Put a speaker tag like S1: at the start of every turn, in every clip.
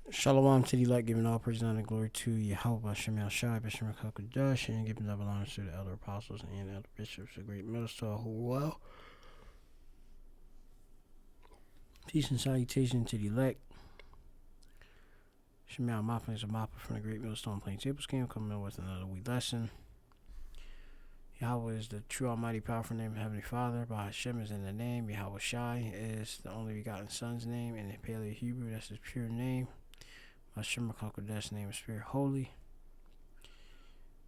S1: Shalom to the light, giving all praise and honor and glory to Yahweh, Shemel Shai, Bishop Kakodash, and giving double honor to the elder apostles and elder bishops, the great minister who well. Peace and salutation to the elect. Shemel Mappa is a Mappa from the Great Millstone Plaintables Camp, coming in with another week lesson. Yahweh is the true almighty powerful name of Heavenly Father. By Hashem is in the name. Yahweh Shai is the only begotten Son's name. In the Paleo Hebrew, that's his pure name. Hashem Kakodash's name is Spirit Holy.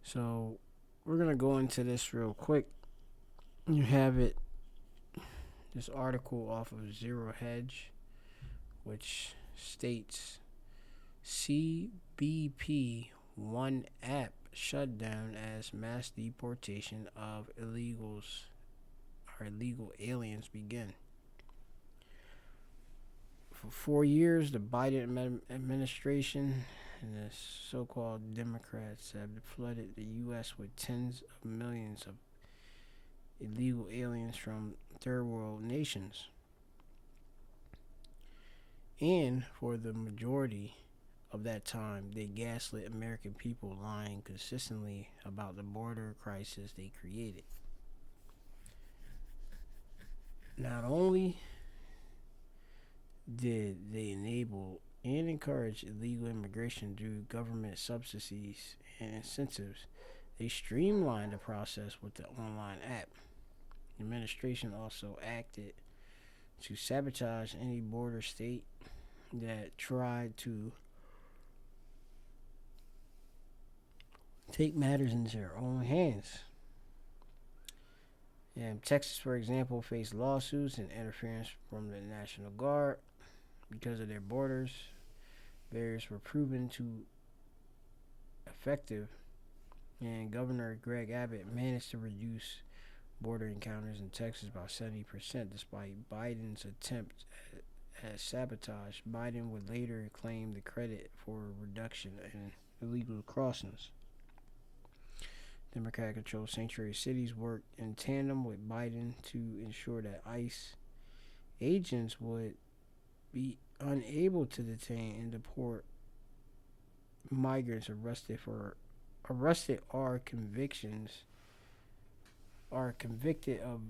S1: So we're gonna go into this real quick. You have it, this article off of Zero Hedge, which states CBP one app shut down as mass deportation of illegal aliens begin. For 4 years, the Biden administration and the so-called Democrats have flooded the U.S. with tens of millions of illegal aliens from third world nations. And for the majority of that time, they gaslit American people, lying consistently about the border crisis they created. Not only did they enable and encourage illegal immigration through government subsidies and incentives, they streamlined the process with the online app. The administration also acted to sabotage any border state that tried to take matters into their own hands. And Texas, for example, faced lawsuits and interference from the National Guard because of their borders. Barriers were proven to effective, and Governor Greg Abbott managed to reduce border encounters in Texas by 70%, despite Biden's attempt at sabotage. Biden would later claim the credit for reduction in illegal crossings. Democrat-controlled sanctuary cities worked in tandem with Biden to ensure that ICE agents would be unable to detain and deport migrants arrested or convicted of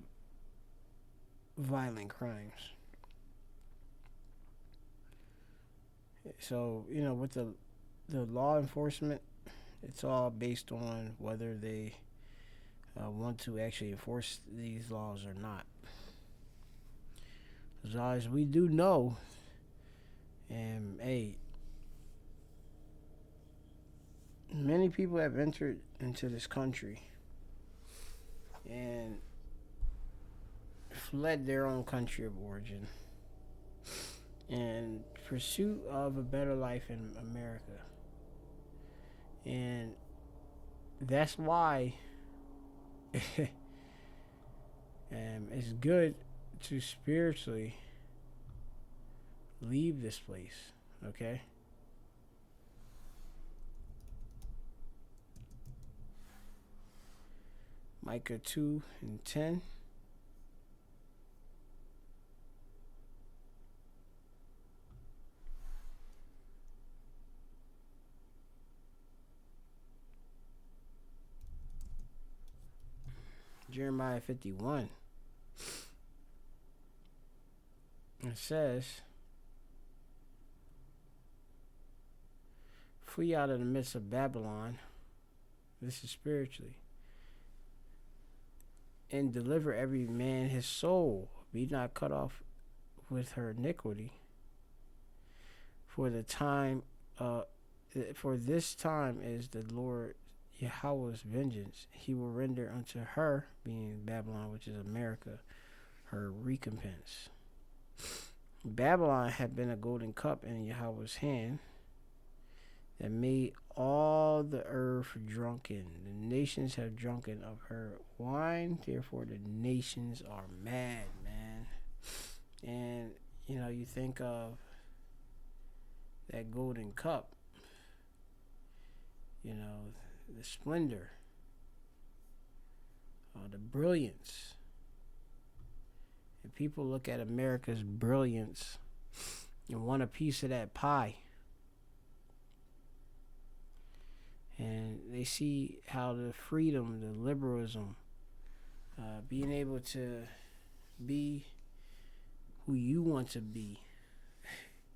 S1: violent crimes. So, with the law enforcement, it's all based on whether they want to actually enforce these laws or not. As we do know, many people have entered into this country and fled their own country of origin in pursuit of a better life in America. And that's why it's good to spiritually leave this place, okay? Micah 2:10. Jeremiah 51. It says, flee out of the midst of Babylon. This is spiritually. And deliver every man his soul. Be not cut off with her iniquity. For this time is the Lord Yahweh's vengeance. He will render unto her, being Babylon, which is America, her recompense. Babylon had been a golden cup in Yahweh's hand that made all the earth drunken. The nations have drunken of her wine, therefore the nations are mad, man. And, you think of that golden cup, the splendor, the brilliance. And people look at America's brilliance and want a piece of that pie. And they see how the freedom, the liberalism, being able to be who you want to be,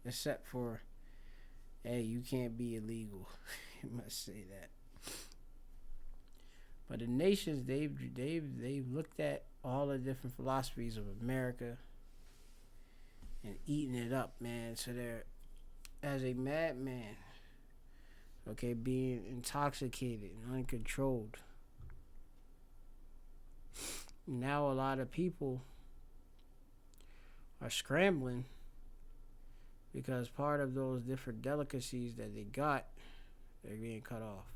S1: except for, hey, you can't be illegal. You must say that. But the nations, they've looked at all the different philosophies of America and eating it up, man. So they're, as a madman, okay, being intoxicated and uncontrolled. Now a lot of people are scrambling because part of those different delicacies that they got, they're being cut off.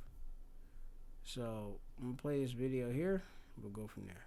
S1: So I'm gonna play this video here. We'll go from there.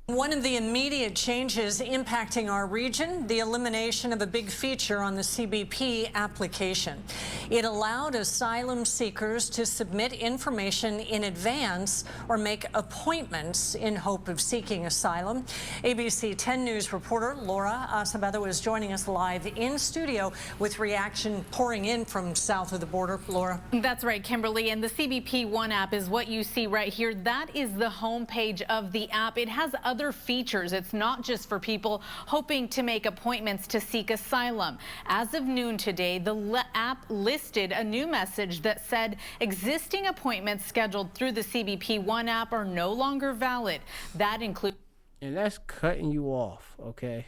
S2: One of the immediate changes impacting our region, the elimination of a big feature on the CBP application. It allowed asylum seekers to submit information in advance or make appointments in hope of seeking asylum. ABC 10 News reporter Laura Acevedo is joining us live in studio with reaction pouring in from south of the border. Laura.
S3: That's right, Kimberly, and the CBP One app is what you see right here. That is the homepage of the app. It has other features. It's not just for people hoping to make appointments to seek asylum. As of noon today, the app listed a new message that said existing appointments scheduled through the CBP One app are no longer valid. That includes...
S1: And that's cutting you off, okay?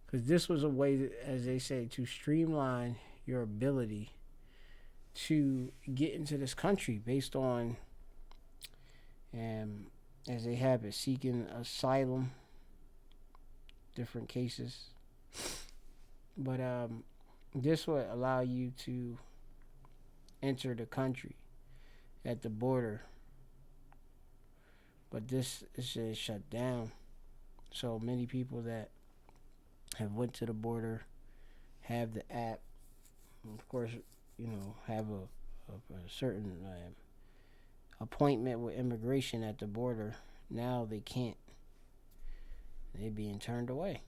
S1: Because this was a way, as they say, to streamline your ability to get into this country based on as they have it, seeking asylum, different cases. But this would allow you to enter the country at the border. But this is shut down. So many people that have went to the border have the app. Of course, you know, have a certain appointment with immigration at the border. Now they can't. They're being turned away.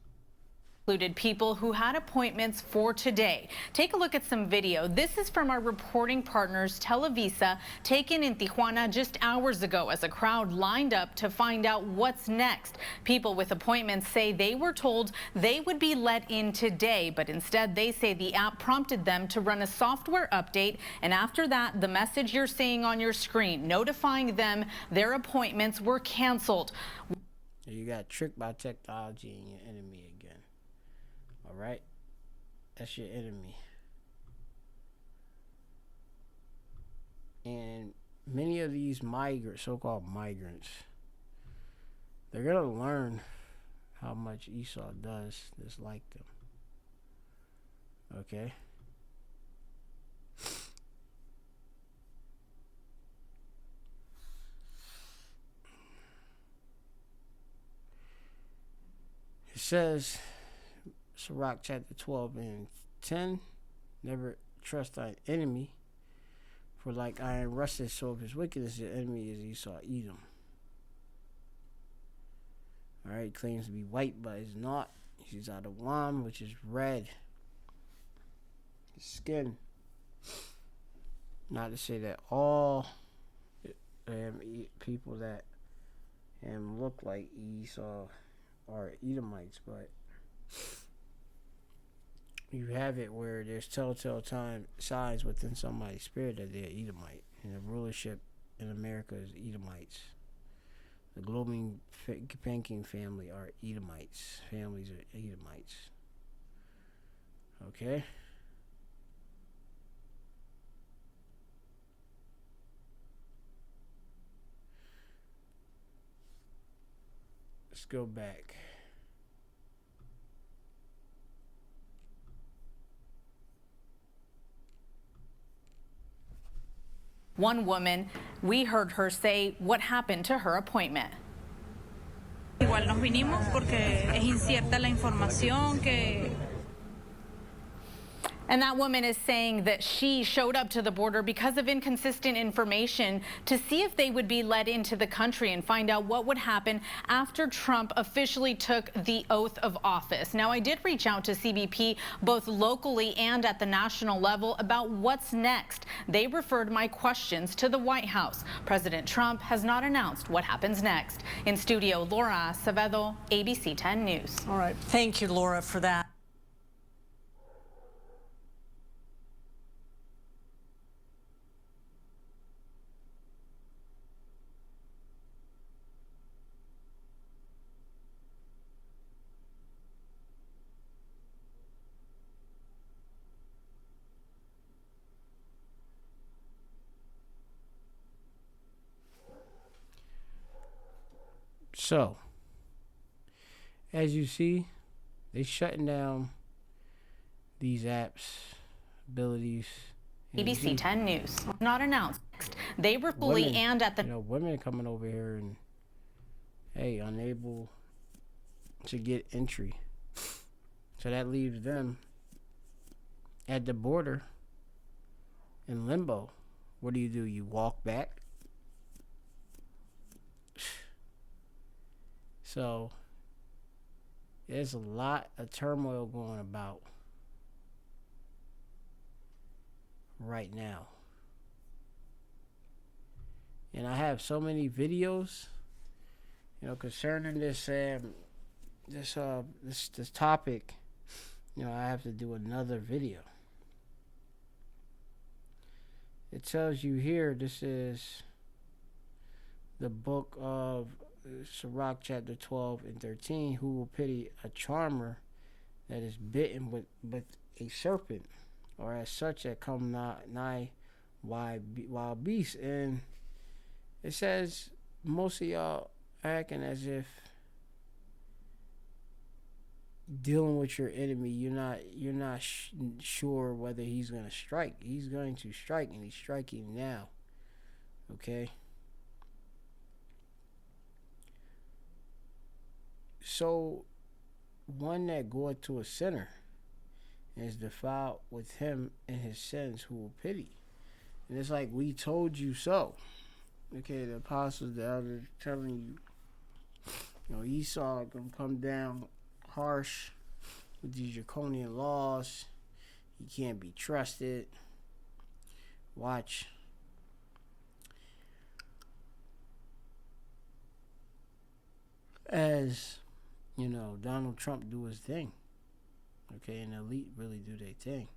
S3: Included people who had appointments for today. Take a look at some video. This is from our reporting partners Televisa, taken in Tijuana just hours ago as a crowd lined up to find out what's next. People with appointments say they were told they would be let in today, but instead they say the app prompted them to run a software update, and after that, the message you're seeing on your screen notifying them their appointments were canceled.
S1: You got tricked by technology and your enemy again. All right, that's your enemy. And many of these migrants, so-called migrants, they're gonna learn how much Esau does dislike them. Okay. It says, Sirach chapter 12 and 10, never trust thine enemy, for like iron rusteth, so of his wickedness your enemy is Esau Edom. Alright, claims to be white, but is not. He's out of wine, which is red. His skin. Not to say that all people that look like Esau are Edomites, but you have it where there's telltale signs within somebody's spirit that they're Edomite, and the rulership in America is Edomites. The global banking family are Edomites. Families are Edomites. Okay. Let's go back.
S3: One woman, we heard her say what happened to her appointment.
S4: Igual nos vinimos porque es incierta la información que...
S3: And that woman is saying that she showed up to the border because of inconsistent information to see if they would be let into the country and find out what would happen after Trump officially took the oath of office. Now, I did reach out to CBP both locally and at the national level about what's next. They referred my questions to the White House. President Trump has not announced what happens next. In studio, Laura Acevedo, ABC 10 News.
S2: All right. Thank you, Laura, for that.
S1: So, as you see, they shutting down these apps, abilities.
S3: ABC 10 News. Not announced. They were fully
S1: Women,
S3: and at the
S1: women coming over here and, hey, unable to get entry. So that leaves them at the border in limbo. What do? You walk back? So there's a lot of turmoil going about right now. And I have so many videos, concerning this topic. I have to do another video. It tells you here, this is the book of Sirach chapter 12 and 13. Who will pity a charmer that is bitten with a serpent, or as such that come nigh wild beasts? And it says most of y'all acting as if dealing with your enemy, you're not sure whether he's going to strike. He's going to strike, and he's striking now. Okay? So, one that goeth to a sinner and is defiled with him and his sins, who will pity? And it's like, we told you so. Okay, the apostles, the elders, telling you, Esau gonna come down harsh with these draconian laws. He can't be trusted. Watch. As Donald Trump do his thing. Okay, and the elite really do their thing.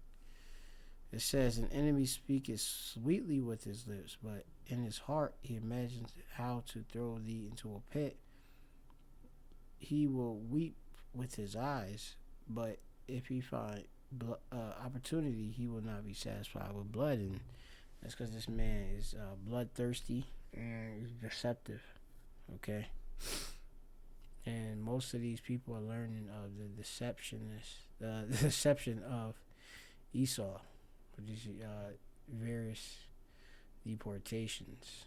S1: It says, an enemy speaketh sweetly with his lips, but in his heart he imagines how to throw thee into a pit. He will weep with his eyes, but if he find opportunity, he will not be satisfied with blood. And that's because this man is bloodthirsty and he's deceptive. Okay? And most of these people are learning of the deception of Esau, which is various deportations.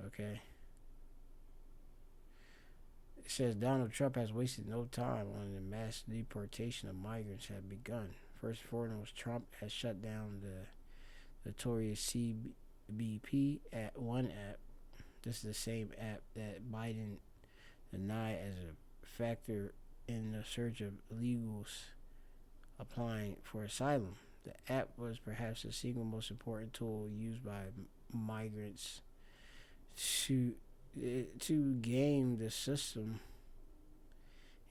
S1: Okay. It says Donald Trump has wasted no time on the mass deportation of migrants have begun. First and foremost, Trump has shut down the notorious CBP one app. This is the same app that Biden denied as a factor in the surge of illegals applying for asylum. The app was perhaps the single most important tool used by migrants to game the system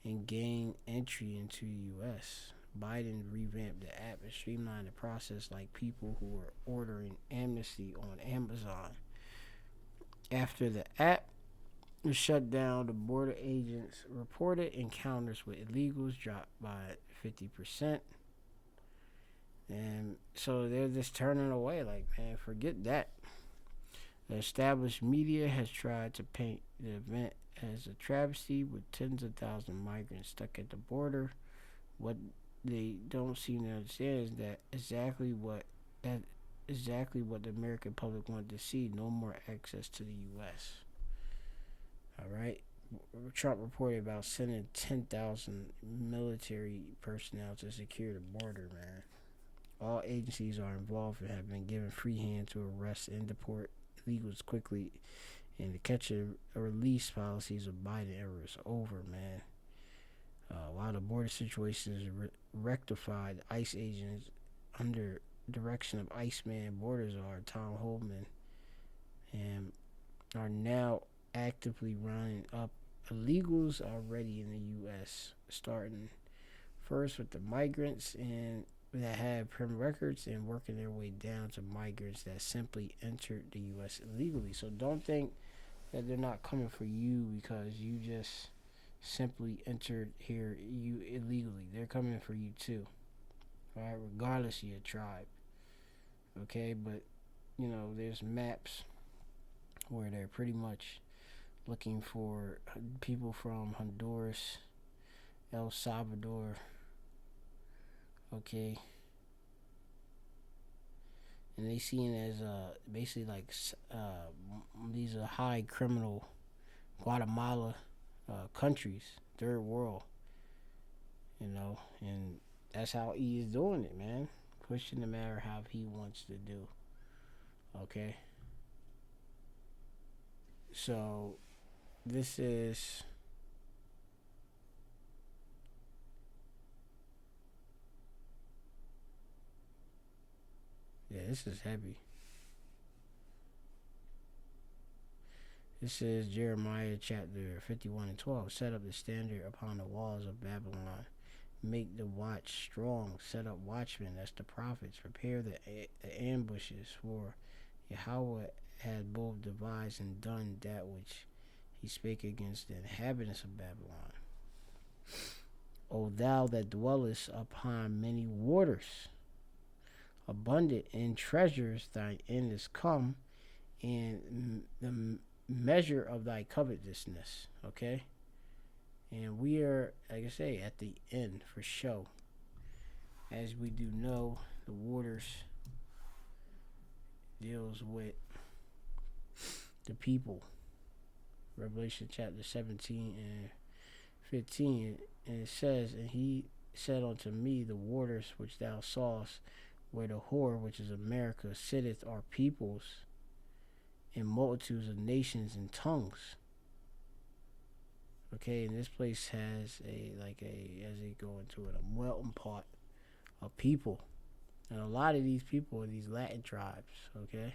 S1: and gain entry into the U.S. Biden revamped the app and streamlined the process, like people who were ordering amnesty on Amazon. After the app was shut down, the border agents reported encounters with illegals dropped by 50%. And so they're just turning away, like, man, forget that. The established media has tried to paint the event as a travesty with tens of thousands of migrants stuck at the border. What they don't seem to understand is that exactly what the American public wanted to see: no more access to the U.S. All right. Trump reported about sending 10,000 military personnel to secure the border, man. all agencies are involved and have been given free hand to arrest and deport illegals quickly, and the catch and release policies of Biden era is over, man. While the border situation is rectified, ICE agents under direction of Iceman Borders Tom Holdman and are now actively rounding up illegals already in the U.S., starting first with the migrants and that have permanent records and working their way down to migrants that simply entered the U.S. illegally. So don't think that they're not coming for you because you just simply entered here you illegally. They're coming for you too, all right, regardless of your tribe. Okay, but you know, there's maps where they're pretty much looking for people from Honduras, El Salvador, okay, and they see it as basically like these are high criminal Guatemala countries, third world, you know, and that's how he is doing it, man, pushing the matter how he wants to do. Okay, so this is this is heavy. This is Jeremiah chapter 51 and 12. Set up the standard upon the walls of Babylon. Make the watch strong. Set up watchmen, that's the prophets. Prepare the ambushes, for Yahweh has both devised and done that which he spake against the inhabitants of Babylon. O thou that dwellest upon many waters, abundant in treasures, thine end is come, and the measure of thy covetousness. Okay, and we are, like I say, at the end for show. As we do know, the waters deals with the people. Revelation chapter 17 and 15, and it says, and he said unto me, the waters which thou sawest, where the whore, which is America, sitteth, are peoples and multitudes of nations and tongues. Okay, and this place has as they go into it, a melting pot of people. And a lot of these people are these Latin tribes, okay?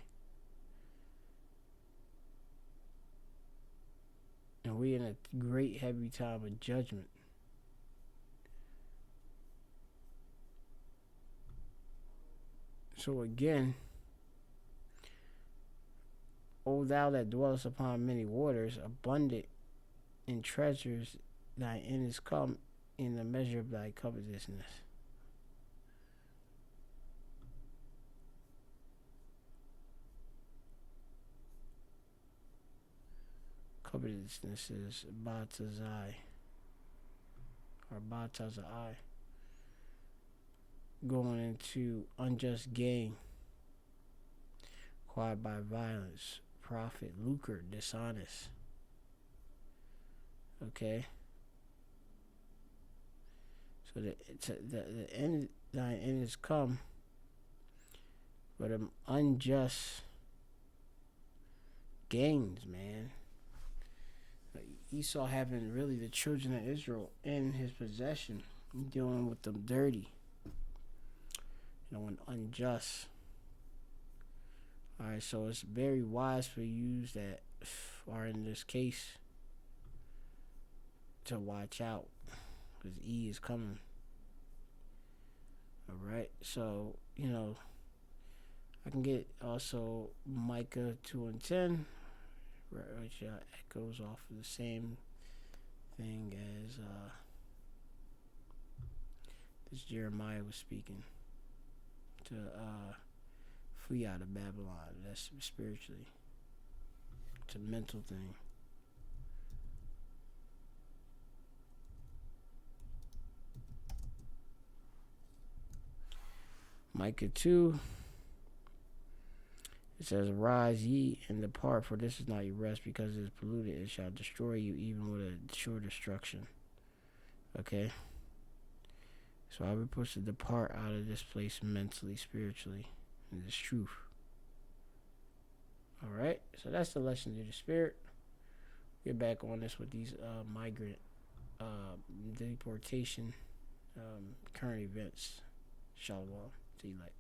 S1: And we're in a great heavy time of judgment. So again, O thou that dwellest upon many waters, abundant in treasures, thy end is come, in the measure of thy covetousness. Covetousness is batazai, or batazai, going into unjust gain, acquired by violence, profit, lucre, dishonest. Okay, so the end, thy end is come, but unjust gains, man. Esau having really the children of Israel in his possession, dealing with them dirty, and unjust. Alright, so it's very wise for you that are in this case to watch out, because E is coming. Alright, so, I can get also Micah 2 and 10, which echoes off of the same thing as this Jeremiah was speaking, to flee out of Babylon. That's spiritually. It's a mental thing. Micah 2, it says, arise ye and depart, for this is not your rest, because it is polluted. It shall destroy you, even with a sure destruction. Okay. So we're supposed to depart out of this place mentally, spiritually. And it's truth. Alright, so that's the lessons of the spirit. Get back on this with these migrant deportation current events. Shalom. See you later.